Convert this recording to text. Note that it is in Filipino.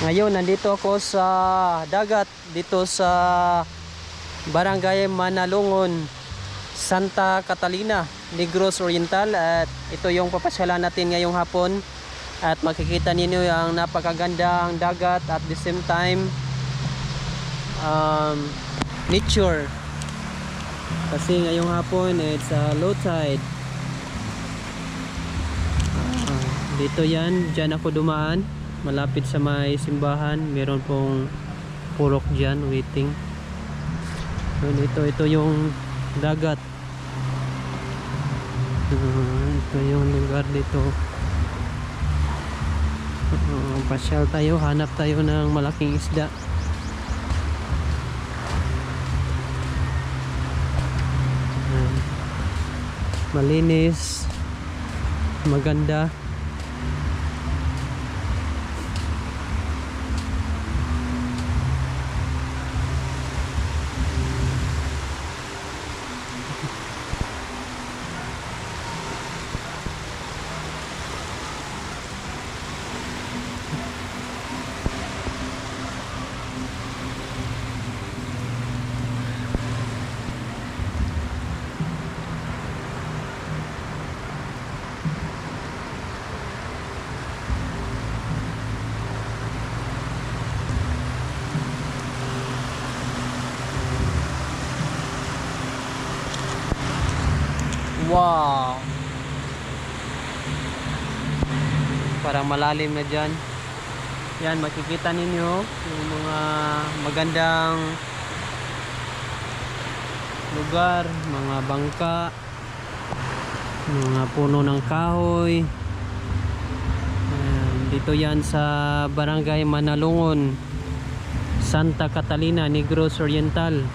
Ngayon nandito ako sa dagat dito sa Barangay Manalungon, Santa Catalina, Negros Oriental, at ito yung papasyalan natin ngayong hapon at makikita ninyo yung napakagandang dagat at the same time nature kasi ngayong hapon it's low tide. Dito yan, dyan ako dumaan malapit sa may simbahan, meron pong purok dyan waiting. Ito yung dagat. Ito yung lugar dito. Pasyal tayo, hanap tayo ng malaking isda. Malinis, maganda. Wow, parang malalim na dyan. Yan, makikita ninyo yung mga magandang lugar, mga bangka, mga puno ng kahoy. Dito yan sa Barangay Manalungon, Santa Catalina, Negros Oriental.